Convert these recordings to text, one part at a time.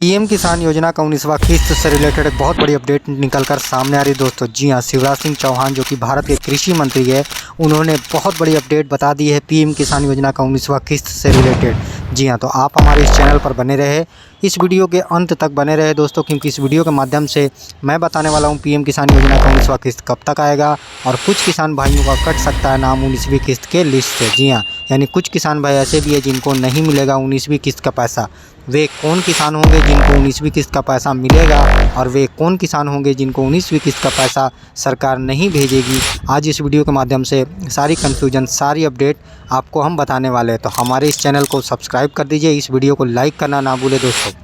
PM किसान योजना का 19वां किस्त से रिलेटेड एक बहुत बड़ी अपडेट निकल कर सामने आ रही है दोस्तों। जी हाँ, शिवराज सिंह चौहान जो कि भारत के कृषि मंत्री है, उन्होंने बहुत बड़ी अपडेट बता दी है पीएम किसान योजना का 19वां किस्त से रिलेटेड। जी हाँ, तो आप हमारे इस चैनल पर बने रहे, इस वीडियो के अंत तक बने रहे दोस्तों, क्योंकि इस वीडियो के माध्यम से मैं बताने वाला हूँ पीएम किसान योजना का 19वां किस्त कब तक आएगा और कुछ किसान भाइयों का कट सकता है नाम 19वीं किस्त के लिस्ट से। जी हाँ, यानी कुछ किसान भाई ऐसे भी है जिनको नहीं मिलेगा 19वीं किस्त का पैसा। वे कौन किसान होंगे जिनको 19वीं किस्त का पैसा मिलेगा और वे कौन किसान होंगे जिनको 19वीं किस्त का पैसा सरकार नहीं भेजेगी। आज इस वीडियो के माध्यम से सारी कन्फ्यूजन, सारी अपडेट आपको हम बताने वाले हैं। तो हमारे इस चैनल को सब्सक्राइब कर दीजिए, इस वीडियो को लाइक करना ना भूलें दोस्तों।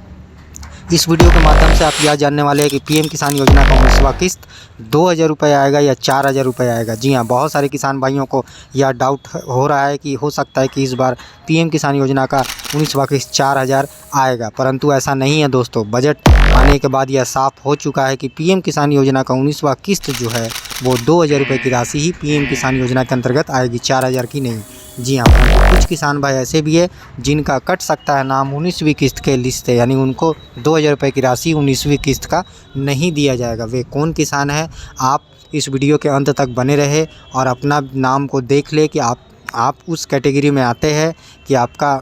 इस वीडियो के माध्यम से आप यह जानने वाले हैं कि पीएम किसान योजना का 19वां किस्त 2000 रुपये आएगा या 4000 रुपये आएगा। जी हाँ, बहुत सारे किसान भाइयों को यह डाउट हो रहा है कि हो सकता है कि इस बार पीएम किसान योजना का 19वां किस्त 4000 आएगा, परंतु ऐसा नहीं है दोस्तों। बजट आने के बाद यह साफ हो चुका है कि पीएम किसान योजना का 19वां किस्त जो है वो 2000 रुपये की राशि ही पीएम किसान योजना के अंतर्गत आएगी, 4000 की नहीं। जी हाँ, कुछ किसान भाई ऐसे भी है जिनका कट सकता है नाम 19वीं किस्त के लिस्ट से, यानी उनको 2000 रुपये की राशि 19वीं किस्त का नहीं दिया जाएगा। वे कौन किसान है, आप इस वीडियो के अंत तक बने रहे और अपना नाम को देख ले कि आप उस कैटेगरी में आते हैं कि आपका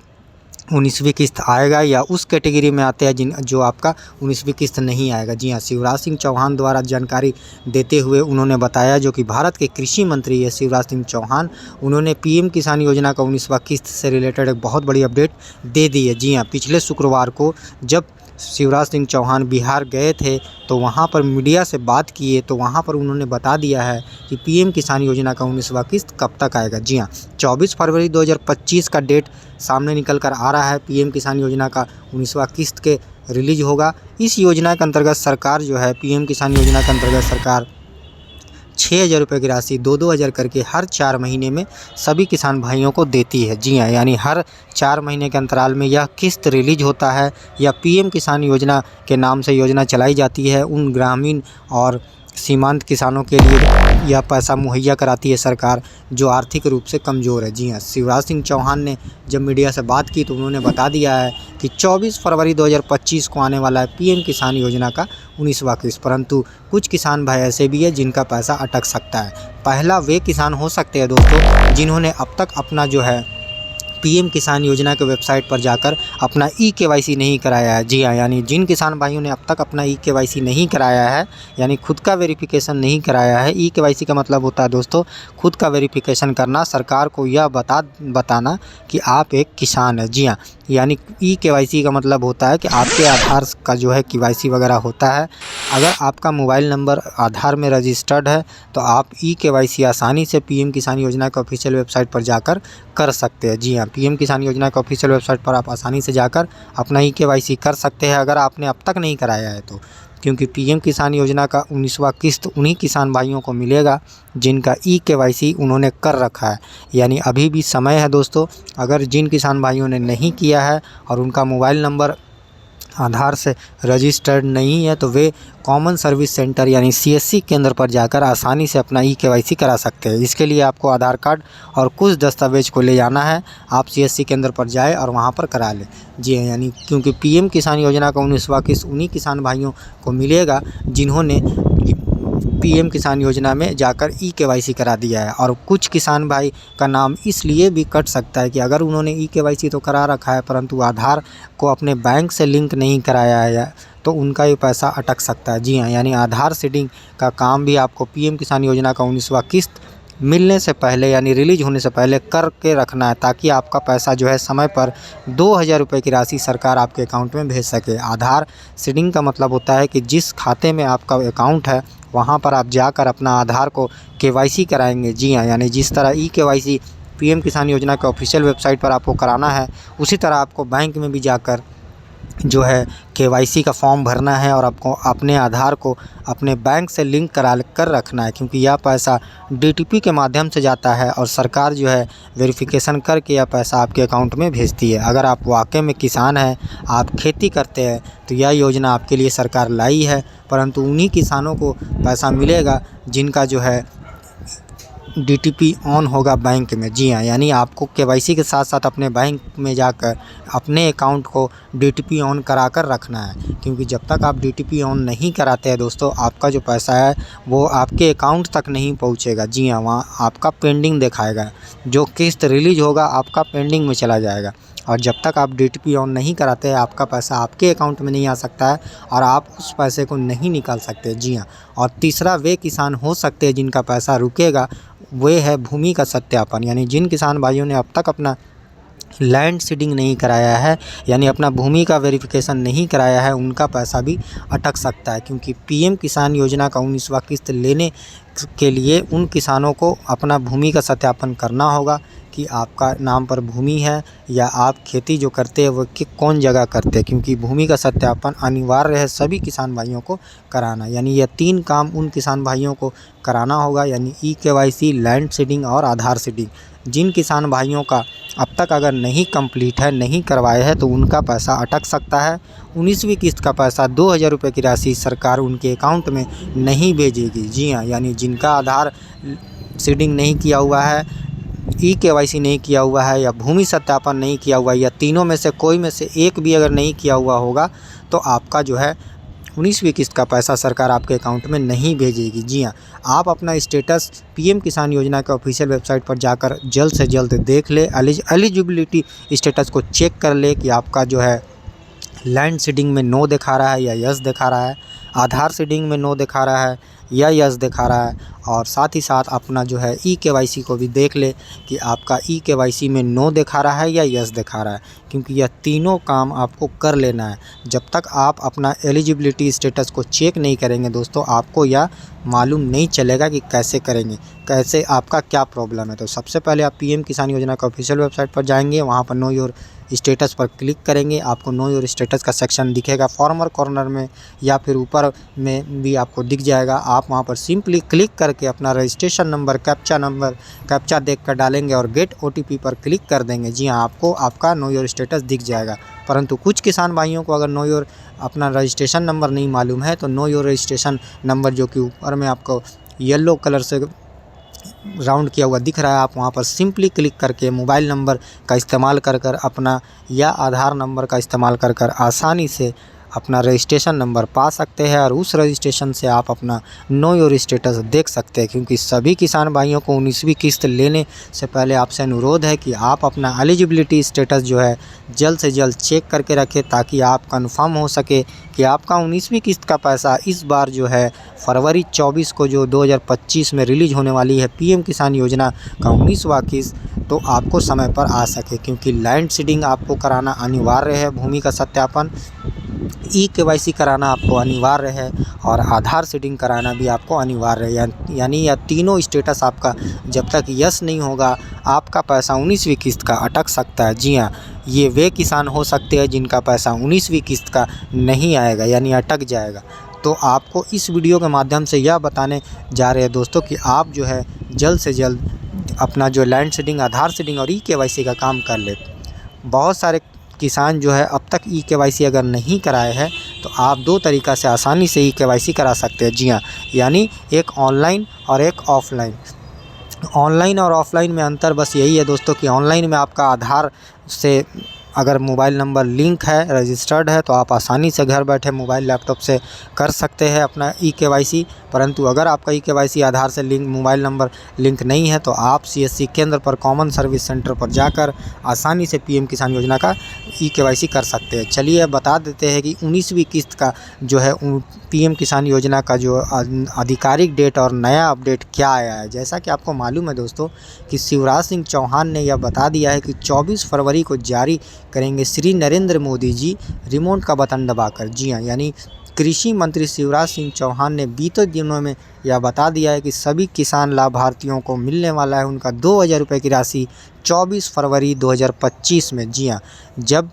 19वीं किस्त आएगा या उस कैटेगरी में आते हैं जो आपका 19वीं किस्त नहीं आएगा। जी हाँ, शिवराज सिंह चौहान द्वारा जानकारी देते हुए उन्होंने बताया, जो कि भारत के कृषि मंत्री है शिवराज सिंह चौहान, उन्होंने पीएम किसान योजना का 19वां किस्त से रिलेटेड एक बहुत बड़ी अपडेट दे दी है। जी हाँ, पिछले शुक्रवार को जब शिवराज सिंह चौहान बिहार गए थे तो वहाँ पर मीडिया से बात किए तो वहाँ पर उन्होंने बता दिया है कि पीएम किसान योजना का 19वां किस्त कब तक आएगा। जी हाँ, 24 फरवरी 2025 का डेट सामने निकल कर आ रहा है। पीएम किसान योजना का 19वां किस्त के रिलीज होगा। इस योजना के अंतर्गत सरकार जो है, पीएम किसान योजना के अंतर्गत सरकार 6000 रुपये की राशि 2-2 हज़ार करके हर 4 महीने में सभी किसान भाइयों को देती है। जी हाँ, यानी हर 4 महीने के अंतराल में यह किस्त रिलीज होता है या पीएम किसान योजना के नाम से योजना चलाई जाती है। उन ग्रामीण और सीमांत किसानों के लिए यह पैसा मुहैया कराती है सरकार, जो आर्थिक रूप से कमज़ोर है। जी हाँ, शिवराज सिंह चौहान ने जब मीडिया से बात की तो उन्होंने बता दिया है कि 24 फरवरी 2025 को आने वाला है पीएम किसान योजना का 19वां किस्त, परंतु कुछ किसान भाई ऐसे भी है जिनका पैसा अटक सकता है। पहला वे किसान हो सकते हैं दोस्तों जिन्होंने अब तक अपना जो है पीएम किसान योजना के वेबसाइट पर जाकर अपना ई-केवाईसी नहीं कराया है। जी हाँ, यानी जिन किसान भाइयों ने अब तक अपना ई-केवाईसी नहीं कराया है, यानी खुद का वेरिफिकेशन नहीं कराया है। ई-केवाईसी का मतलब होता है दोस्तों खुद का वेरिफिकेशन करना, सरकार को यह बताना कि आप एक किसान है। जी हाँ, यानी ई-केवाईसी का मतलब होता है कि आपके आधार का जो है केवाईसी वगैरह होता है। अगर आपका मोबाइल नंबर आधार में रजिस्टर्ड है तो आप ई-केवाईसी आसानी से पीएम किसान योजना के ऑफिशियल वेबसाइट पर जाकर कर सकते हैं। जी हाँ, पीएम किसान योजना के ऑफिशियल वेबसाइट पर आप आसानी से जाकर अपना ई-केवाईसी कर सकते हैं अगर आपने अब तक नहीं कराया है तो, क्योंकि पीएम किसान योजना का 19वां किस्त उन्हीं किसान भाइयों को मिलेगा जिनका ई-केवाईसी उन्होंने कर रखा है। यानी अभी भी समय है दोस्तों। अगर जिन किसान भाइयों ने नहीं किया है और उनका मोबाइल नंबर आधार से रजिस्टर्ड नहीं है तो वे कॉमन सर्विस सेंटर यानी सीएससी केंद्र पर जाकर आसानी से अपना ई-केवाईसी करा सकते हैं। इसके लिए आपको आधार कार्ड और कुछ दस्तावेज को ले जाना है। आप सीएससी केंद्र पर जाएं और वहां पर करा लें। जी हाँ, यानी क्योंकि पीएम किसान योजना का 19वां किस्त उन्हीं किसान भाइयों को मिलेगा जिन्होंने पीएम किसान योजना में जाकर ई-केवाईसी करा दिया है। और कुछ किसान भाई का नाम इसलिए भी कट सकता है कि अगर उन्होंने ई-केवाईसी तो करा रखा है परंतु आधार को अपने बैंक से लिंक नहीं कराया है तो उनका ये पैसा अटक सकता है। जी हाँ, यानी आधार सीडिंग का काम भी आपको पीएम किसान योजना का 19वां किस्त मिलने से पहले यानी रिलीज होने से पहले करके रखना है, ताकि आपका पैसा जो है समय पर 2000 रुपये की राशि सरकार आपके अकाउंट में भेज सके। आधार सीडिंग का मतलब होता है कि जिस खाते में आपका अकाउंट है वहाँ पर आप जाकर अपना आधार को केवाईसी कराएंगे। जी हाँ, यानी जिस तरह ई-केवाईसी पीएम किसान योजना के ऑफिशियल वेबसाइट पर आपको कराना है, उसी तरह आपको बैंक में भी जाकर जो है केवाईसी का फॉर्म भरना है और आपको अपने आधार को अपने बैंक से लिंक करा कर रखना है, क्योंकि यह पैसा डीटीपी के माध्यम से जाता है और सरकार जो है वेरिफिकेशन करके यह पैसा आपके अकाउंट में भेजती है। अगर आप वाकई में किसान हैं, आप खेती करते हैं तो यह योजना आपके लिए सरकार लाई है, परंतु उन्हीं किसानों को पैसा मिलेगा जिनका जो है डीटीपी ऑन होगा बैंक में। जी हाँ, यानी आपको केवाईसी के साथ साथ अपने बैंक में जाकर अपने अकाउंट को डीटीपी ऑन करा कर रखना है, क्योंकि जब तक आप डीटीपी ऑन नहीं कराते हैं दोस्तों, आपका जो पैसा है वो आपके अकाउंट तक नहीं पहुंचेगा। जी हाँ, वहाँ आपका पेंडिंग दिखाएगा, जो किस्त रिलीज होगा आपका पेंडिंग में चला जाएगा। और जब तक आप डीटीपी ऑन नहीं कराते हैं, आपका पैसा आपके अकाउंट में नहीं आ सकता है और आप उस पैसे को नहीं निकाल सकते। जी हाँ, और तीसरा वे किसान हो सकते हैं जिनका पैसा रुकेगा, वे है भूमि का सत्यापन। यानी जिन किसान भाइयों ने अब तक अपना लैंड सीडिंग नहीं कराया है, यानी अपना भूमि का वेरिफिकेशन नहीं कराया है, उनका पैसा भी अटक सकता है, क्योंकि पीएम किसान योजना का 19वां किस्त लेने के लिए उन किसानों को अपना भूमि का सत्यापन करना होगा कि आपका नाम पर भूमि है या आप खेती जो करते हैं वो कि कौन जगह करते हैं, क्योंकि भूमि का सत्यापन अनिवार्य है सभी किसान भाइयों को कराना। यानी यह 3 काम उन किसान भाइयों को कराना होगा, यानी ई-केवाईसी, लैंड सीडिंग और आधार सीडिंग। जिन किसान भाइयों का अब तक अगर नहीं कंप्लीट है, नहीं करवाए हैं, तो उनका पैसा अटक सकता है। 19वीं किस्त का पैसा 2000 रुपये की राशि सरकार उनके अकाउंट में नहीं भेजेगी। जी हाँ, यानी जिनका आधार सीडिंग नहीं किया हुआ है, ई-केवाईसी नहीं किया हुआ है या भूमि सत्यापन नहीं किया हुआ है, या तीनों में से कोई में से एक भी अगर नहीं किया हुआ होगा, तो आपका जो है 19वीं किस्त का पैसा सरकार आपके अकाउंट में नहीं भेजेगी। जी हाँ, आप अपना स्टेटस पीएम किसान योजना के ऑफिशियल वेबसाइट पर जाकर जल्द से जल्द देख ले, एलिजिबिलिटी स्टेटस को चेक कर ले कि आपका जो है लैंड सीडिंग में नो दिखा रहा है या यस दिखा रहा है, आधार सीडिंग में नो दिखा रहा है या यस दिखा रहा है, और साथ ही साथ अपना जो है ई-केवाईसी को भी देख ले कि आपका ई-केवाईसी में नो दिखा रहा है या यस दिखा रहा है, क्योंकि यह तीनों काम आपको कर लेना है। जब तक आप अपना एलिजिबिलिटी स्टेटस को चेक नहीं करेंगे दोस्तों, आपको यह मालूम नहीं चलेगा कि कैसे करेंगे, कैसे आपका क्या प्रॉब्लम है। तो सबसे पहले आप पीएम किसान योजना का ऑफिशियल वेबसाइट पर जाएंगे, वहाँ पर नो योर स्टेटस पर क्लिक करेंगे, आपको नो योर स्टेटस का सेक्शन दिखेगा फॉर्मर कॉर्नर में या फिर ऊपर में भी आपको दिख जाएगा। आप वहाँ पर सिंपली क्लिक करके अपना रजिस्ट्रेशन नंबर, कैप्चा देखकर डालेंगे और गेट ओटीपी पर क्लिक कर देंगे। जी हाँ, आपको आपका नो योर स्टेटस दिख जाएगा। परंतु कुछ किसान भाइयों को अगर नो योर अपना रजिस्ट्रेशन नंबर नहीं मालूम है, तो नो योर रजिस्ट्रेशन नंबर जो कि ऊपर में आपको येलो कलर से राउंड किया हुआ दिख रहा है, आप वहाँ पर सिंपली क्लिक करके मोबाइल नंबर का इस्तेमाल कर अपना या आधार नंबर का इस्तेमाल कर आसानी से अपना रजिस्ट्रेशन नंबर पा सकते हैं और उस रजिस्ट्रेशन से आप अपना नो योर स्टेटस देख सकते हैं। क्योंकि सभी किसान भाइयों को 19वीं किस्त लेने से पहले आपसे अनुरोध है कि आप अपना एलिजिबिलिटी स्टेटस जो है जल्द से जल्द चेक करके रखें, ताकि आप कंफर्म हो सके कि आपका 19वीं किस्त का पैसा इस बार जो है फरवरी 24 को जो 2025 में रिलीज़ होने वाली है पीएम किसान योजना का 19वां किस्त, तो आपको समय पर आ सके। क्योंकि लैंड सीडिंग आपको कराना अनिवार्य है, भूमि का सत्यापन, ई-केवाईसी कराना आपको अनिवार्य है और आधार सीडिंग कराना भी आपको अनिवार्य है। यानी यह तीनों स्टेटस आपका जब तक यस नहीं होगा, आपका पैसा 19वीं किस्त का अटक सकता है। जी हाँ, ये वे किसान हो सकते हैं जिनका पैसा 19वीं किस्त का नहीं आएगा, यानी अटक जाएगा। तो आपको इस वीडियो के माध्यम से यह बताने जा रहे हैं दोस्तों कि आप जो है जल्द से जल्द अपना जो लैंड सीडिंग, आधार सीडिंग और ई-केवाईसी का काम कर ले। बहुत सारे किसान जो है अब तक ई-केवाईसी अगर नहीं कराए हैं, तो आप 2 तरीक़ा से आसानी से ई-केवाईसी करा सकते हैं। जी हाँ, यानी एक ऑनलाइन और एक ऑफ़लाइन। ऑनलाइन और ऑफ़लाइन में अंतर बस यही है दोस्तों कि ऑनलाइन में आपका आधार से अगर मोबाइल नंबर लिंक है, रजिस्टर्ड है, तो आप आसानी से घर बैठे मोबाइल लैपटॉप से कर सकते हैं अपना ई-केवाईसी। परंतु अगर आपका ई-केवाईसी आधार से लिंक, मोबाइल नंबर लिंक नहीं है, तो आप सीएससी केंद्र पर, कॉमन सर्विस सेंटर पर जाकर आसानी से पीएम किसान योजना का ई-केवाईसी कर सकते हैं। चलिए अब बता देते हैं कि 19वीं किस्त का जो है पीएम किसान योजना का जो आधिकारिक डेट और नया अपडेट क्या आया है। जैसा कि आपको मालूम है दोस्तों कि शिवराज सिंह चौहान ने यह बता दिया है कि 24 फरवरी को जारी करेंगे श्री नरेंद्र मोदी जी रिमोट का बटन दबाकर। जी हाँ, यानी कृषि मंत्री शिवराज सिंह चौहान ने बीते दिनों में यह बता दिया है कि सभी किसान लाभार्थियों को मिलने वाला है उनका 2000 रुपये की राशि 24 फरवरी 2025 में। जी हाँ, जब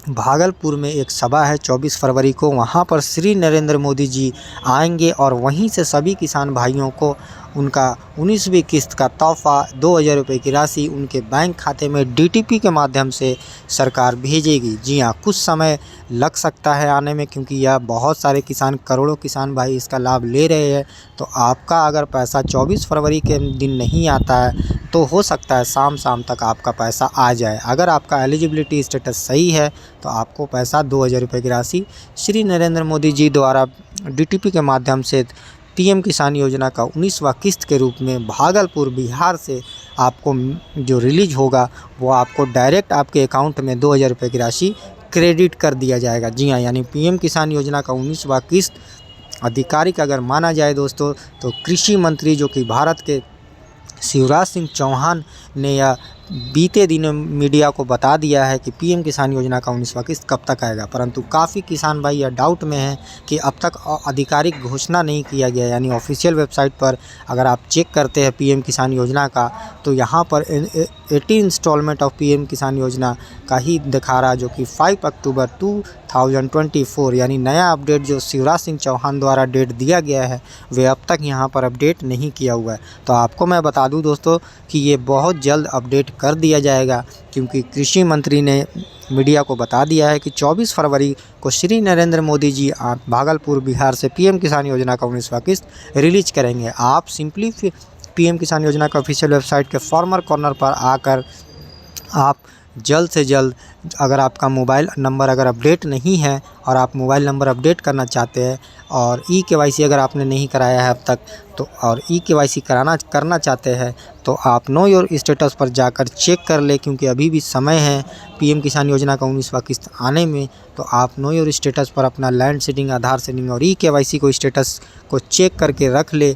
भागलपुर में एक सभा है 24 फरवरी को, वहाँ पर श्री नरेंद्र मोदी जी आएंगे और वहीं से सभी किसान भाइयों को उनका 19वीं किस्त का तोहफ़ा 2000 रुपये की राशि उनके बैंक खाते में डीटीपी के माध्यम से सरकार भेजेगी। जी हाँ, कुछ समय लग सकता है आने में, क्योंकि यह बहुत सारे किसान, करोड़ों किसान भाई इसका लाभ ले रहे हैं। तो आपका अगर पैसा 24 फरवरी के दिन नहीं आता है तो हो सकता है शाम तक आपका पैसा आ जाए। अगर आपका एलिजिबिलिटी स्टेटस सही है तो आपको पैसा 2000 रुपये की राशि श्री नरेंद्र मोदी जी द्वारा डीटीपी के माध्यम से पीएम किसान योजना का 19वां किस्त के रूप में भागलपुर बिहार से आपको जो रिलीज होगा वो आपको डायरेक्ट आपके अकाउंट में 2000 रुपये की राशि क्रेडिट कर दिया जाएगा। जी हाँ, यानी पीएम किसान योजना का 19वां किस्त आधिकारिक अगर माना जाए दोस्तों तो कृषि मंत्री जो कि भारत के शिवराज सिंह चौहान ने यह बीते दिनों मीडिया को बता दिया है कि पीएम किसान योजना का 19वां किस्त कब तक आएगा। परंतु काफ़ी किसान भाई यह डाउट में हैं कि अब तक आधिकारिक घोषणा नहीं किया गया, यानी ऑफिशियल वेबसाइट पर अगर आप चेक करते हैं पीएम किसान योजना का तो यहाँ पर 80 इंस्टॉलमेंट ऑफ पीएम किसान योजना का ही दिखा रहा है, जो कि 5 अक्टूबर 2024 यानी नया अपडेट जो शिवराज सिंह चौहान द्वारा डेट दिया गया है वे अब तक यहाँ पर अपडेट नहीं किया हुआ है। तो आपको मैं बता दूँ दोस्तों कि ये बहुत जल्द अपडेट कर दिया जाएगा, क्योंकि कृषि मंत्री ने मीडिया को बता दिया है कि 24 फरवरी को श्री नरेंद्र मोदी जी भागलपुर बिहार से पीएम किसान योजना का 19वां किस्त रिलीज करेंगे। आप सिंपली पीएम किसान योजना का ऑफिशियल वेबसाइट के फार्मर कॉर्नर पर आकर आप जल्द से जल्द, अगर आपका मोबाइल नंबर अगर अपडेट नहीं है और आप मोबाइल नंबर अपडेट करना चाहते हैं और ई-केवाईसी अगर आपने नहीं कराया है अब तक तो, और ई-केवाईसी करना चाहते हैं तो आप नो योर स्टेटस पर जाकर चेक कर ले, क्योंकि अभी भी समय है पीएम किसान योजना का 19वां किस्त आने में। तो आप नो योर स्टेटस पर अपना लैंड सीडिंग, आधार सीडिंग और ई-केवाईसी को स्टेटस को चेक करके रख ले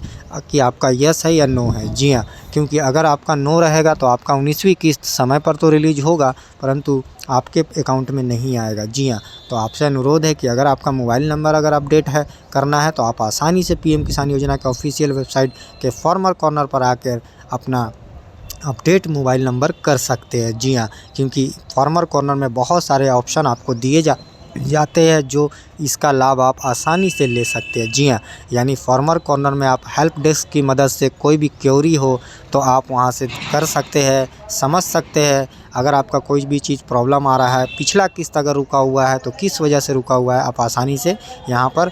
कि आपका यस है या नो है। जी हाँ, क्योंकि अगर आपका नो रहेगा तो आपका 19वीं किस्त समय पर तो रिलीज होगा परंतु आपके अकाउंट में नहीं आएगा। जी हाँ, तो आपसे अनुरोध है कि अगर आपका मोबाइल नंबर अगर अपडेट है करना है तो आप आसानी से पीएम किसान योजना के ऑफिशियल वेबसाइट के फार्मर कॉर्नर पर आकर अपना अपडेट मोबाइल नंबर कर सकते हैं। जी हाँ, क्योंकि फार्मर कॉर्नर में बहुत सारे ऑप्शन आपको दिए जाते हैं जो इसका लाभ आप आसानी से ले सकते हैं। जी हाँ, यानी फार्मर कॉर्नर में आप हेल्प डेस्क की मदद से कोई भी क्वेरी हो तो आप वहां से कर सकते हैं, समझ सकते हैं। अगर आपका कोई भी चीज़ प्रॉब्लम आ रहा है, पिछला किस्त अगर रुका हुआ है तो किस वजह से रुका हुआ है, आप आसानी से यहाँ पर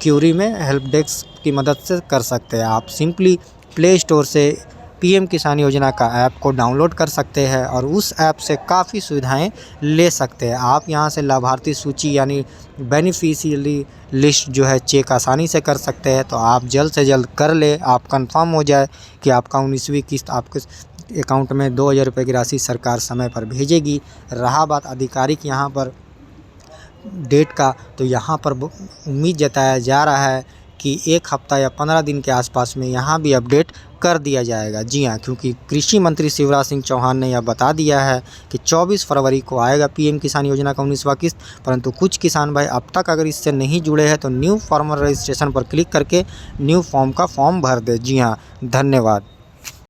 क्वेरी में हेल्प डेस्क की मदद से कर सकते हैं। आप सिंपली प्ले स्टोर से पीएम किसान योजना का ऐप को डाउनलोड कर सकते हैं और उस ऐप से काफ़ी सुविधाएं ले सकते हैं। आप यहां से लाभार्थी सूची यानी बेनिफिशियरी लिस्ट जो है चेक आसानी से कर सकते हैं। तो आप जल्द से जल्द कर ले, आप कंफर्म हो जाए कि आपका 19वीं किस्त आपके अकाउंट में 2000 रुपये की राशि सरकार समय पर भेजेगी। रहा बात आधिकारिक यहाँ पर डेट का, तो यहाँ पर उम्मीद जताया जा रहा है कि 1 हफ्ता या 15 दिन के आसपास में यहाँ भी अपडेट कर दिया जाएगा। जी हाँ, क्योंकि कृषि मंत्री शिवराज सिंह चौहान ने यह बता दिया है कि 24 फरवरी को आएगा पीएम किसान योजना का 19वां किस्त। परंतु कुछ किसान भाई अब तक अगर इससे नहीं जुड़े हैं तो न्यू फार्मर रजिस्ट्रेशन पर क्लिक करके न्यू फॉर्म का फॉर्म भर दे। जी हाँ, धन्यवाद।